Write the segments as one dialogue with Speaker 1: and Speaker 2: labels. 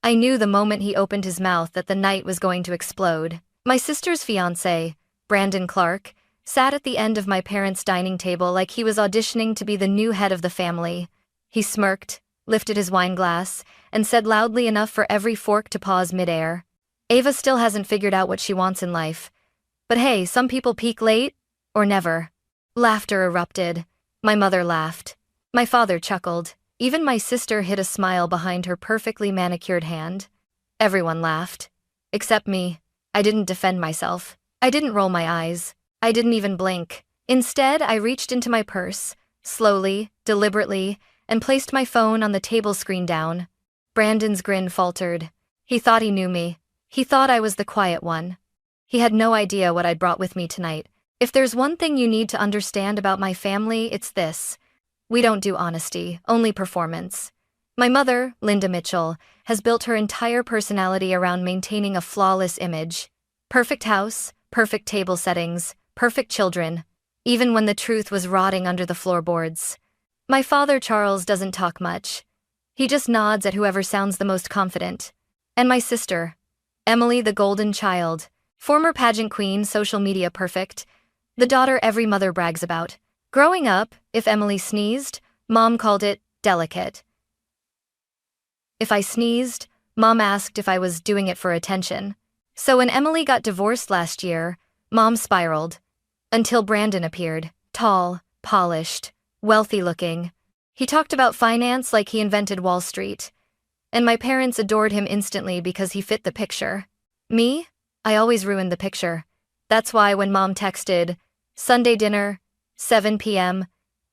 Speaker 1: I knew the moment he opened his mouth that the night was going to explode. My sister's fiancé, Brandon Clark, sat at the end of my parents' dining table like he was auditioning to be the new head of the family. He smirked, lifted his wine glass, and said loudly enough for every fork to pause midair, "Ava still hasn't figured out what she wants in life. But hey, some people peak late, or never." Laughter erupted. My mother laughed. My father chuckled. Even my sister hid a smile behind her perfectly manicured hand. Everyone laughed. Except me. I didn't defend myself. I didn't roll my eyes. I didn't even blink. Instead, I reached into my purse, slowly, deliberately, and placed my phone on the table screen down. Brandon's grin faltered. He thought he knew me. He thought I was the quiet one. He had no idea what I'd brought with me tonight. If there's one thing you need to understand about my family, it's this. We don't do honesty, only performance. My mother, Ava Mitchell, has built her entire personality around maintaining a flawless image. Perfect house, perfect table settings, perfect children, even when the truth was rotting under the floorboards. My father, Charles, doesn't talk much. He just nods at whoever sounds the most confident. And my sister, Emily the golden child, former pageant queen, social media perfect, the daughter every mother brags about. Growing up, if Emily sneezed, Mom called it delicate. If I sneezed, Mom asked if I was doing it for attention. So when Emily got divorced last year, Mom spiraled. Until Brandon appeared, tall, polished, wealthy-looking. He talked about finance like he invented Wall Street. And my parents adored him instantly because he fit the picture. Me? I always ruined the picture. That's why when Mom texted, "Sunday dinner, 7 p.m.,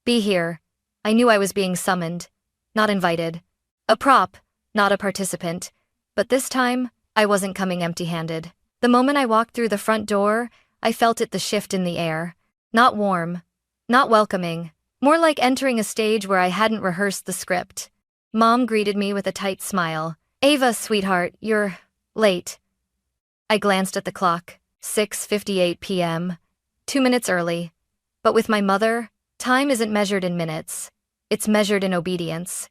Speaker 1: be here," I knew I was being summoned, not invited. A prop, not a participant. But this time, I wasn't coming empty-handed. The moment I walked through the front door, I felt the shift in the air. Not warm, not welcoming, more like entering a stage where I hadn't rehearsed the script. Mom greeted me with a tight smile. "Ava, sweetheart, you're late." I glanced at the clock. 6:58 p.m. 2 minutes early. But with my mother, time isn't measured in minutes. It's measured in obedience.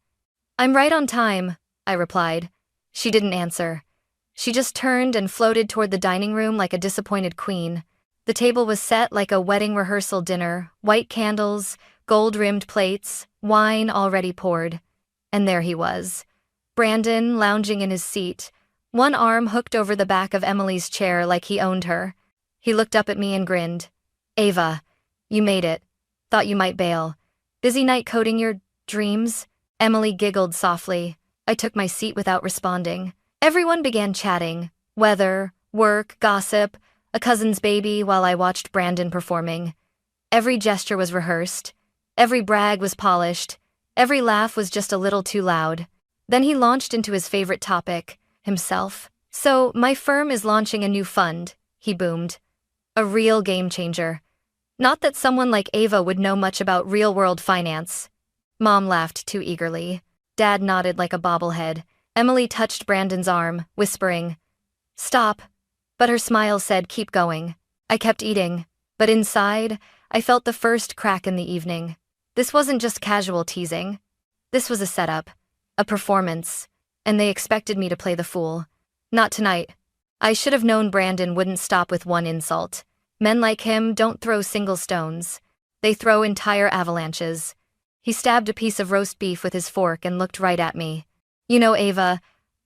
Speaker 1: "I'm right on time," I replied. She didn't answer. She just turned and floated toward the dining room like a disappointed queen. The table was set like a wedding rehearsal dinner, white candles, gold-rimmed plates, wine already poured. And there he was, Brandon lounging in his seat, one arm hooked over the back of Emily's chair like he owned her. He looked up at me and grinned. "Ava, you made it. Thought you might bail. Busy night coding your dreams?" Emily giggled softly. I took my seat without responding. Everyone began chatting. Weather, work, gossip, a cousin's baby while I watched Brandon performing. Every gesture was rehearsed. Every brag was polished. Every laugh was just a little too loud. Then he launched into his favorite topic, himself. "So, my firm is launching a new fund," he boomed. "A real game changer. Not that someone like Ava would know much about real-world finance." Mom laughed too eagerly. Dad nodded like a bobblehead. Emily touched Brandon's arm, whispering, "Stop." But her smile said, "Keep going." I kept eating, but inside, I felt the first crack in the evening. This wasn't just casual teasing. This was a setup, a performance, and they expected me to play the fool. Not tonight. I should have known Brandon wouldn't stop with one insult. Men like him don't throw single stones. They throw entire avalanches. He stabbed a piece of roast beef with his fork and looked right at me. "You know, Ava,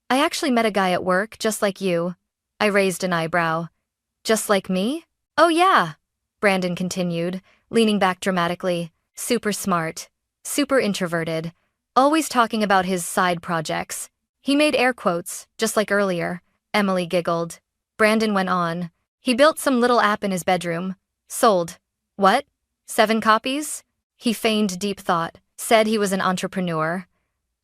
Speaker 1: I actually met a guy at work just like you." I raised an eyebrow. "Just like me?" "Oh yeah," Brandon continued, leaning back dramatically. "Super smart, super introverted, always talking about his side projects." He made air quotes, just like earlier. Emily giggled. Brandon went on. "He built some little app in his bedroom. Sold. What? 7 copies? He feigned deep thought, said he was an entrepreneur.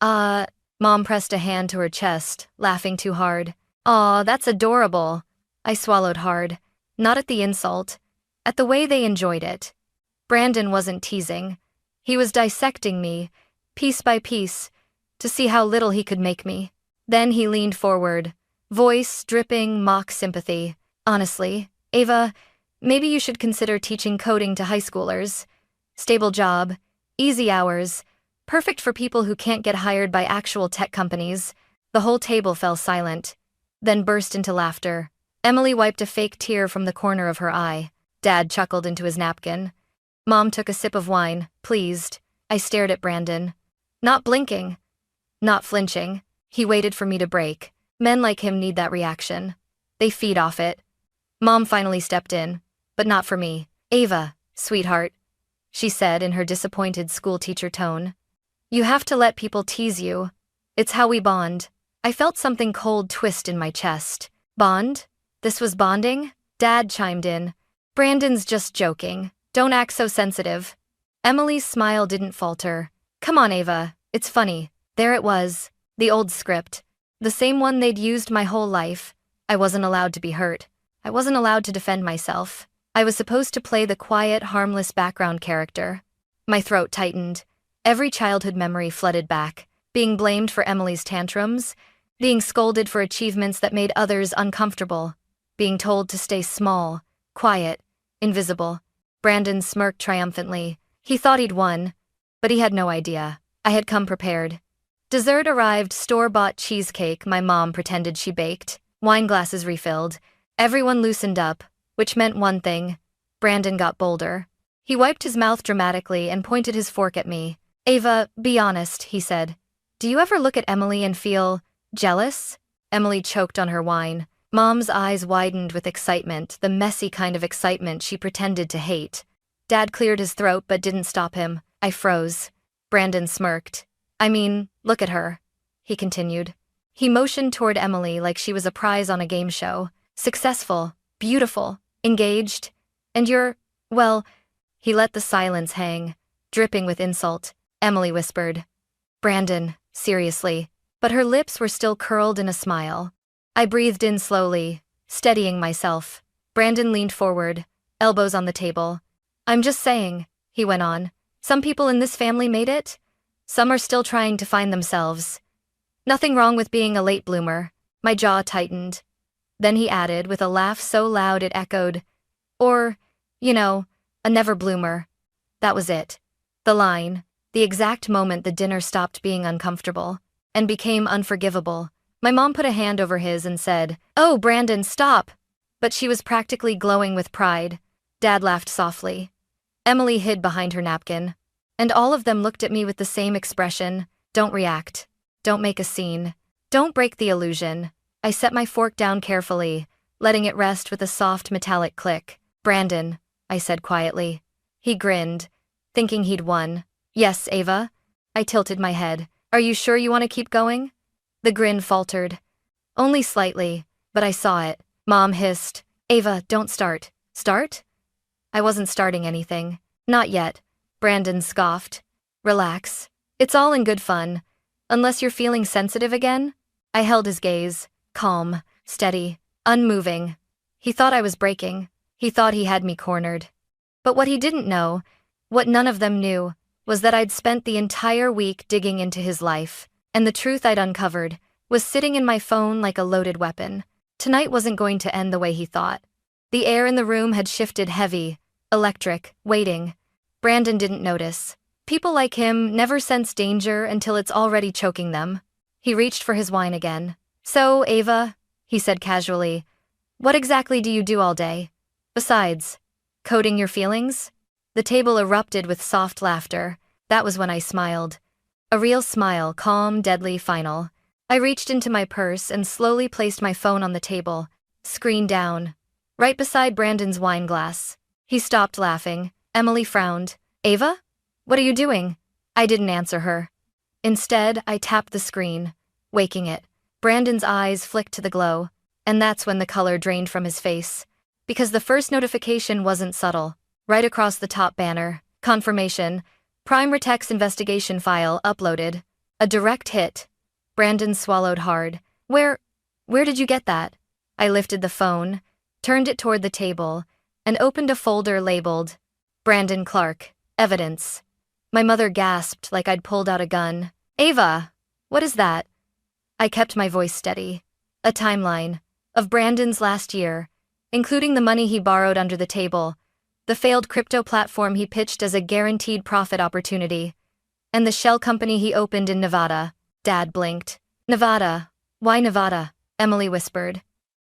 Speaker 1: Mom pressed a hand to her chest, laughing too hard. "Aw, that's adorable." I swallowed hard. Not at the insult. At the way they enjoyed it. Brandon wasn't teasing. He was dissecting me, piece by piece, to see how little he could make me. Then he leaned forward, voice dripping mock sympathy. "Honestly, Ava, maybe you should consider teaching coding to high schoolers. Stable job, easy hours, perfect for people who can't get hired by actual tech companies." The whole table fell silent, then burst into laughter. Emily wiped a fake tear from the corner of her eye. Dad chuckled into his napkin. Mom took a sip of wine, pleased. I stared at Brandon. Not blinking. Not flinching. He waited for me to break. Men like him need that reaction. They feed off it. Mom finally stepped in, but not for me. Ava, sweetheart, she said in her disappointed schoolteacher tone. You have to let people tease you. It's how we bond. I felt something cold twist in my chest. Bond? This was bonding? Dad chimed in. Brandon's just joking. Don't act so sensitive. Emily's smile didn't falter. Come on, Ava, it's funny. There it was. The old script. The same one they'd used my whole life. I wasn't allowed to be hurt. I wasn't allowed to defend myself. I was supposed to play the quiet, harmless background character. My throat tightened. Every childhood memory flooded back. Being blamed for Emily's tantrums. Being scolded for achievements that made others uncomfortable. Being told to stay small, quiet, invisible. Brandon smirked triumphantly. He thought he'd won, but he had no idea. I had come prepared. Dessert arrived, store-bought cheesecake my mom pretended she baked. Wine glasses refilled. Everyone loosened up, which meant one thing. Brandon got bolder. He wiped his mouth dramatically and pointed his fork at me. Ava, be honest, he said. Do you ever look at Emily and feel jealous? Emily choked on her wine. Mom's eyes widened with excitement, the messy kind of excitement she pretended to hate. Dad cleared his throat but didn't stop him. I froze. Brandon smirked. I mean, look at her, he continued. He motioned toward Emily like she was a prize on a game show. Successful, beautiful, engaged, and well, he let the silence hang, dripping with insult. Emily whispered. Brandon, seriously, but her lips were still curled in a smile. I breathed in slowly, steadying myself. Brandon leaned forward, elbows on the table. I'm just saying, he went on, some people in this family made it. Some are still trying to find themselves. Nothing wrong with being a late bloomer. My jaw tightened. Then he added with a laugh so loud it echoed. Or, a never bloomer. That was it. The line, the exact moment the dinner stopped being uncomfortable and became unforgivable. My mom put a hand over his and said, Oh, Brandon, stop! But she was practically glowing with pride. Dad laughed softly. Emily hid behind her napkin. And all of them looked at me with the same expression. Don't react. Don't make a scene. Don't break the illusion. I set my fork down carefully, letting it rest with a soft metallic click. Brandon, I said quietly. He grinned, thinking he'd won. Yes, Ava? I tilted my head. Are you sure you want to keep going? The grin faltered. Only slightly, but I saw it. Mom hissed. Ava, don't start. Start? I wasn't starting anything. Not yet. Brandon scoffed. Relax. It's all in good fun. Unless you're feeling sensitive again? I held his gaze. Calm, steady, unmoving. He thought I was breaking. He thought he had me cornered. But what he didn't know, what none of them knew, was that I'd spent the entire week digging into his life, and the truth I'd uncovered was sitting in my phone like a loaded weapon. Tonight wasn't going to end the way he thought. The air in the room had shifted heavy, electric, waiting. Brandon didn't notice. People like him never sense danger until it's already choking them. He reached for his wine again. So, Ava, he said casually, what exactly do you do all day? Besides, coding your feelings? The table erupted with soft laughter. That was when I smiled. A real smile, calm, deadly, final. I reached into my purse and slowly placed my phone on the table, screen down, right beside Brandon's wine glass. He stopped laughing. Emily frowned. Ava? What are you doing? I didn't answer her. Instead, I tapped the screen, waking it. Brandon's eyes flicked to the glow, and that's when the color drained from his face. Because the first notification wasn't subtle. Right across the top banner, confirmation, Prime Retex investigation file uploaded. A direct hit. Brandon swallowed hard. Where did you get that? I lifted the phone, turned it toward the table, and opened a folder labeled Brandon Clark, Evidence. My mother gasped like I'd pulled out a gun. Ava, what is that? I kept my voice steady. A timeline of Brandon's last year, including the money he borrowed under the table, the failed crypto platform he pitched as a guaranteed profit opportunity, and the shell company he opened in Nevada. Dad blinked. Nevada, Why Nevada? Emily whispered.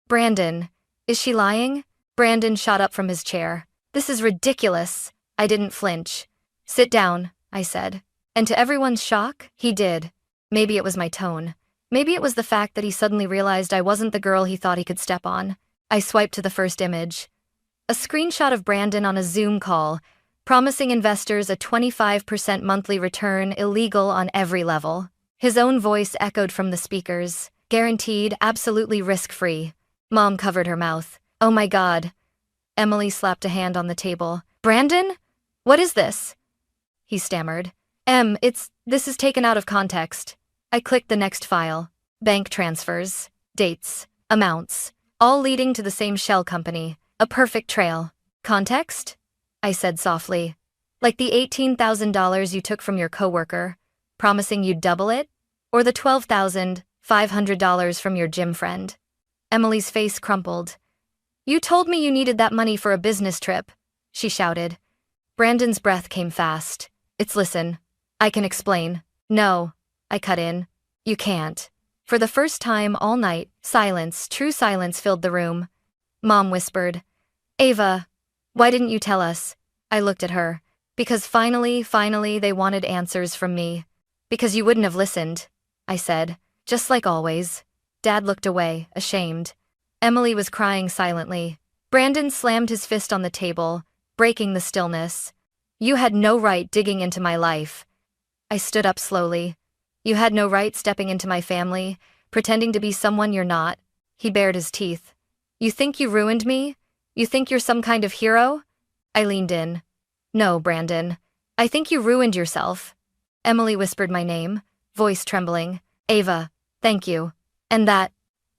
Speaker 1: Brandon. Is she lying? Brandon shot up from his chair. This is ridiculous. I didn't flinch. Sit down, I said. And to everyone's shock, he did. Maybe it was my tone. Maybe it was the fact that he suddenly realized I wasn't the girl he thought he could step on. I swiped to the first image. A screenshot of Brandon on a Zoom call, promising investors a 25% monthly return, illegal on every level. His own voice echoed from the speakers, guaranteed, absolutely risk-free. Mom covered her mouth. Oh my God. Emily slapped a hand on the table. Brandon? What is this? He stammered. This is taken out of context. I clicked the next file. Bank transfers, dates, amounts, all leading to the same shell company. A perfect trail. Context? I said softly. Like the $18,000 you took from your coworker, promising you'd double it? Or the $12,500 from your gym friend? Emily's face crumpled. You told me you needed that money for a business trip, she shouted. Brandon's breath came fast. Listen. I can explain. No, I cut in. You can't. For the first time all night, silence, true silence filled the room. Mom whispered. Ava, why didn't you tell us? I looked at her. Because finally, they wanted answers from me. Because you wouldn't have listened, I said, just like always. Dad looked away, ashamed. Emily was crying silently. Brandon slammed his fist on the table, breaking the stillness. You had no right digging into my life. I stood up slowly. You had no right stepping into my family, pretending to be someone you're not. He bared his teeth. You think you ruined me? You think you're some kind of hero? I leaned in. No, Brandon. I think you ruined yourself. Emily whispered my name, voice trembling. Ava, thank you. And that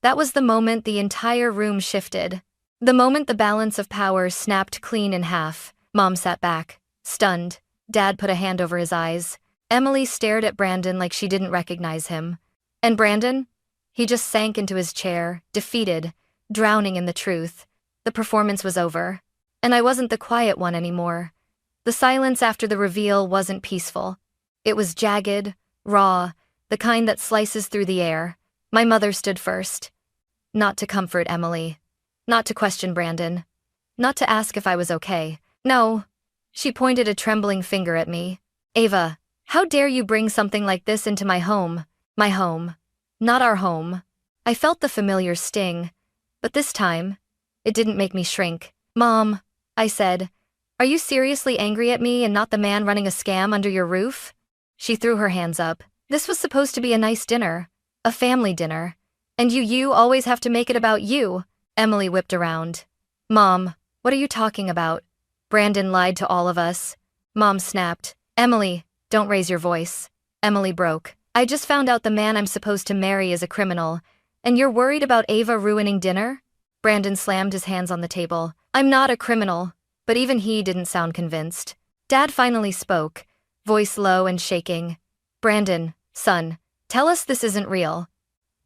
Speaker 1: was the moment the entire room shifted. The moment the balance of power snapped clean in half. Mom sat back, stunned. Dad put a hand over his eyes. Emily stared at Brandon like she didn't recognize him. And Brandon? He just sank into his chair, defeated, drowning in the truth. The performance was over. And I wasn't the quiet one anymore. The silence after the reveal wasn't peaceful. It was jagged, raw, the kind that slices through the air. My mother stood first. Not to comfort Emily. Not to question Brandon. Not to ask if I was okay. No. She pointed a trembling finger at me. Ava, how dare you bring something like this into my home? My home. Not our home. I felt the familiar sting. But this time, it didn't make me shrink. Mom, I said, are you seriously angry at me and not the man running a scam under your roof? She threw her hands up. This was supposed to be a nice dinner. A family dinner. And you always have to make it about you. Emily whipped around. Mom, what are you talking about? Brandon lied to all of us. Mom snapped. Emily, don't raise your voice. Emily broke. I just found out the man I'm supposed to marry is a criminal. And you're worried about Ava ruining dinner? Brandon slammed his hands on the table. I'm not a criminal. But even he didn't sound convinced. Dad finally spoke, voice low and shaking. Brandon, son, tell us this isn't real.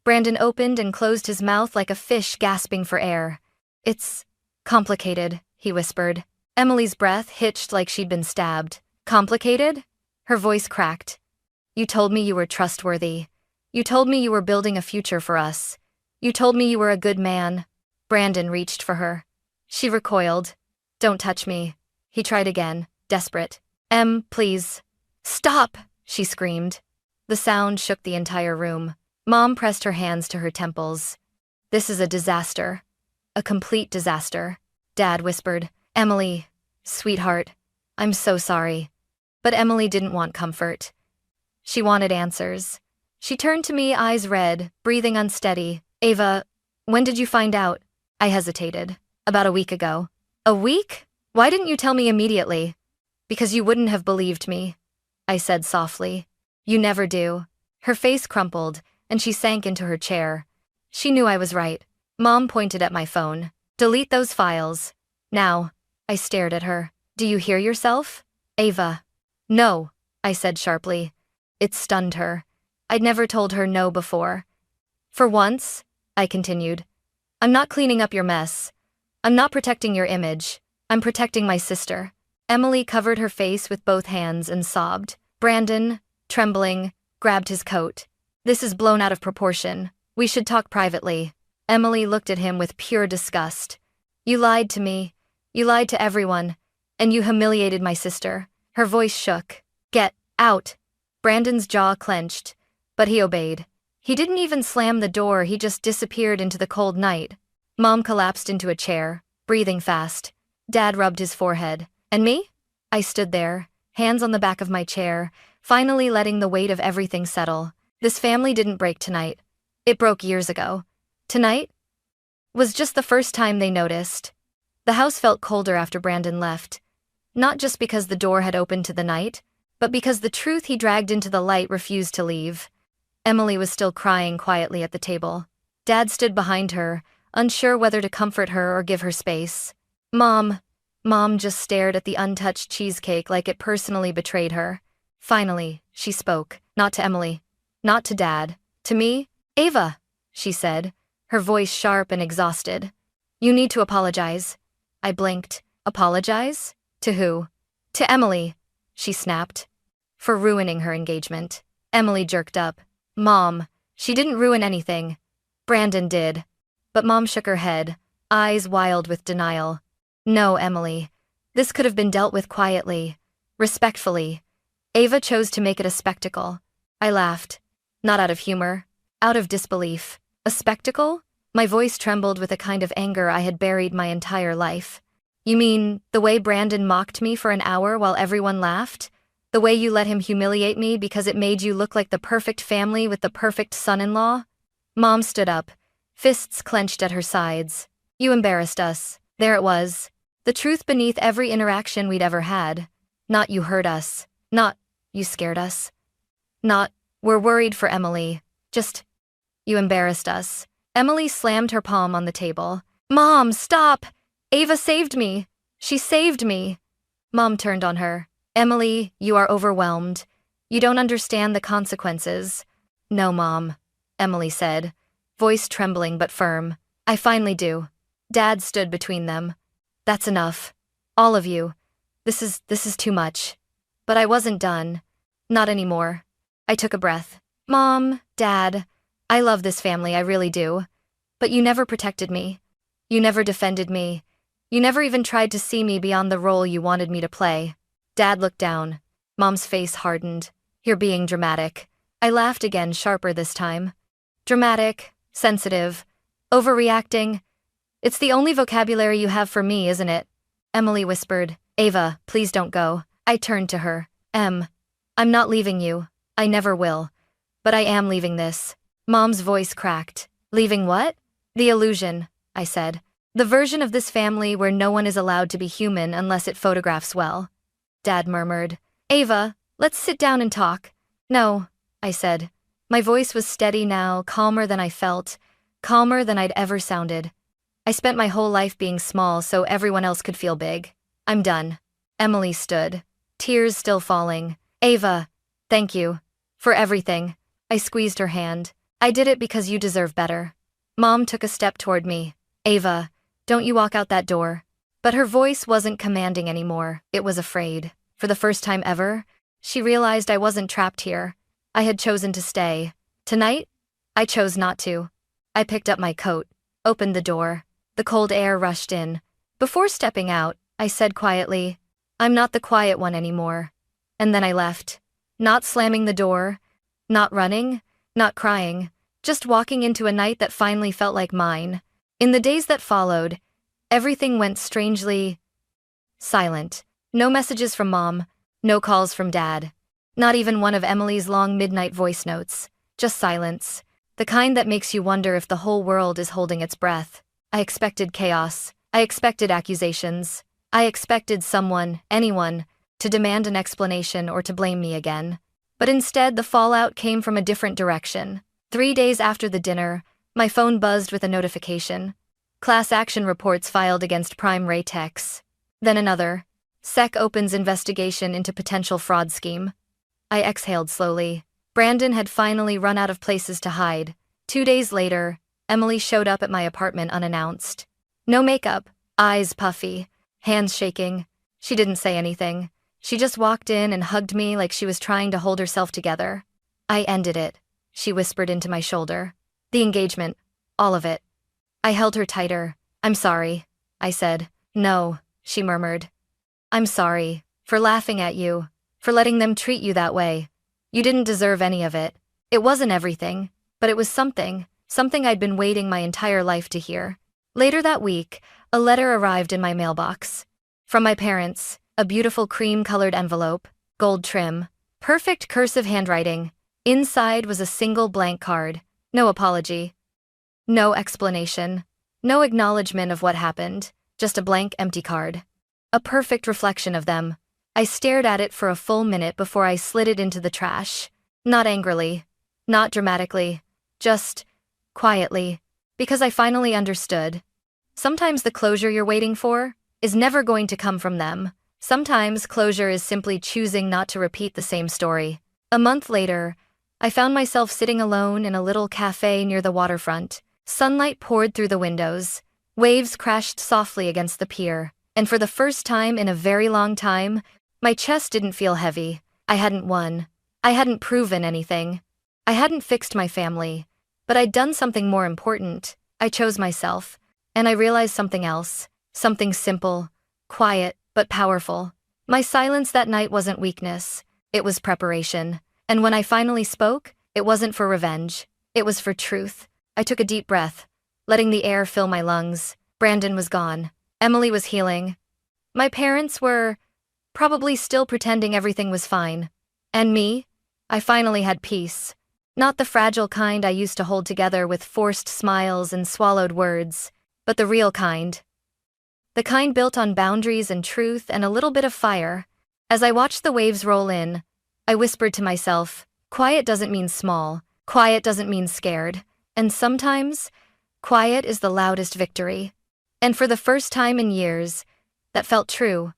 Speaker 1: Brandon opened and closed his mouth like a fish gasping for air. It's complicated, he whispered. Emily's breath hitched like she'd been stabbed. Complicated? Her voice cracked. You told me you were trustworthy. You told me you were building a future for us. You told me you were a good man. Brandon reached for her. She recoiled. Don't touch me. He tried again, desperate. Please. Stop, she screamed. The sound shook the entire room. Mom pressed her hands to her temples. This is a disaster. A complete disaster. Dad whispered. Emily, sweetheart, I'm so sorry. But Emily didn't want comfort. She wanted answers. She turned to me, eyes red, breathing unsteady. Ava, when did you find out? I hesitated. About a week ago. A week? Why didn't you tell me immediately? Because you wouldn't have believed me, I said softly. You never do. Her face crumpled, and she sank into her chair. She knew I was right. Mom pointed at my phone. Delete those files. Now. I stared at her. Do you hear yourself? Ava. No, I said sharply. It stunned her. I'd never told her no before. For once, I continued, I'm not cleaning up your mess. I'm not protecting your image. I'm protecting my sister. Emily covered her face with both hands and sobbed. Brandon, trembling, grabbed his coat. This is blown out of proportion. We should talk privately. Emily looked at him with pure disgust. You lied to me. You lied to everyone. And you humiliated my sister. Her voice shook. Get out. Brandon's jaw clenched, but he obeyed. He didn't even slam the door, he just disappeared into the cold night. Mom collapsed into a chair, breathing fast. Dad rubbed his forehead. And me? I stood there, hands on the back of my chair, finally letting the weight of everything settle. This family didn't break tonight. It broke years ago. Tonight was just the first time they noticed. The house felt colder after Brandon left. Not just because the door had opened to the night, but because the truth he dragged into the light refused to leave. Emily was still crying quietly at the table. Dad stood behind her, unsure whether to comfort her or give her space. Mom just stared at the untouched cheesecake like it personally betrayed her. Finally, she spoke, not to Emily, not to Dad, to me. Ava, she said, her voice sharp and exhausted. You need to apologize. I blinked. Apologize? To who? To Emily, she snapped. For ruining her engagement. Emily jerked up. Mom, she didn't ruin anything. Brandon did. But Mom shook her head, eyes wild with denial. No, Emily. This could have been dealt with quietly, respectfully. Ava chose to make it a spectacle. I laughed. Not out of humor, out of disbelief. A spectacle? My voice trembled with a kind of anger I had buried my entire life. You mean, the way Brandon mocked me for an hour while everyone laughed? The way you let him humiliate me because it made you look like the perfect family with the perfect son-in-law? Mom stood up, fists clenched at her sides. You embarrassed us. There it was. The truth beneath every interaction we'd ever had. Not you hurt us. Not you scared us. Not we're worried for Emily. Just you embarrassed us. Emily slammed her palm on the table. Mom, stop! Ava saved me. She saved me. Mom turned on her. Emily, you are overwhelmed. You don't understand the consequences. No, Mom, Emily said, voice trembling but firm. I finally do. Dad stood between them. That's enough. All of you. This is too much. But I wasn't done. Not anymore. I took a breath. Mom, Dad, I love this family, I really do. But you never protected me. You never defended me. You never even tried to see me beyond the role you wanted me to play. Dad looked down. Mom's face hardened. You're being dramatic. I laughed again, sharper this time. Dramatic, sensitive, overreacting. It's the only vocabulary you have for me, isn't it? Emily whispered. Ava, please don't go. I turned to her. I'm not leaving you. I never will. But I am leaving this. Mom's voice cracked. Leaving what? The illusion, I said. The version of this family where no one is allowed to be human unless it photographs well. Dad murmured. Ava, let's sit down and talk. No, I said. My voice was steady now, calmer than I felt, calmer than I'd ever sounded. I spent my whole life being small so everyone else could feel big. I'm done. Emily stood, tears still falling. Ava, thank you. For everything. I squeezed her hand. I did it because you deserve better. Mom took a step toward me. Ava, don't you walk out that door. But her voice wasn't commanding anymore, it was afraid. For the first time ever, she realized I wasn't trapped here. I had chosen to stay. Tonight, I chose not to. I picked up my coat, opened the door. The cold air rushed in. Before stepping out, I said quietly, I'm not the quiet one anymore. And then I left. Not slamming the door, not running, not crying, just walking into a night that finally felt like mine. In the days that followed, everything went strangely silent. No messages from Mom, no calls from Dad. Not even one of Emily's long midnight voice notes. Just silence. The kind that makes you wonder if the whole world is holding its breath. I expected chaos. I expected accusations. I expected someone, anyone, to demand an explanation or to blame me again. But instead, the fallout came from a different direction. 3 days after the dinner, my phone buzzed with a notification. Class action reports filed against Prime Raytex. Then another. SEC opens investigation into potential fraud scheme. I exhaled slowly. Brandon had finally run out of places to hide. 2 days later, Emily showed up at my apartment unannounced. No makeup, eyes puffy, hands shaking. She didn't say anything. She just walked in and hugged me like she was trying to hold herself together. I ended it, she whispered into my shoulder. The engagement. All of it. I held her tighter. I'm sorry, I said. No, she murmured. I'm sorry. For laughing at you. For letting them treat you that way. You didn't deserve any of it. It wasn't everything, but it was something I'd been waiting my entire life to hear. Later that week, a letter arrived in my mailbox. From my parents, a beautiful cream-colored envelope, gold trim, perfect cursive handwriting. Inside was a single blank card. No apology. No explanation. No acknowledgement of what happened. Just a blank, empty card. A perfect reflection of them. I stared at it for a full minute before I slid it into the trash. Not angrily. Not dramatically. Just quietly. Because I finally understood. Sometimes the closure you're waiting for is never going to come from them. Sometimes closure is simply choosing not to repeat the same story. A month later, I found myself sitting alone in a little cafe near the waterfront. Sunlight poured through the windows. Waves crashed softly against the pier. And for the first time in a very long time, my chest didn't feel heavy. I hadn't won. I hadn't proven anything. I hadn't fixed my family. But I'd done something more important. I chose myself. And I realized something else. Something simple, quiet, but powerful. My silence that night wasn't weakness. It was preparation. And when I finally spoke, it wasn't for revenge. It was for truth. I took a deep breath, letting the air fill my lungs. Brandon was gone. Emily was healing. My parents were probably still pretending everything was fine. And me? I finally had peace. Not the fragile kind I used to hold together with forced smiles and swallowed words, but the real kind. The kind built on boundaries and truth and a little bit of fire. As I watched the waves roll in, I whispered to myself, quiet doesn't mean small, quiet doesn't mean scared, and sometimes, quiet is the loudest victory. And for the first time in years, that felt true.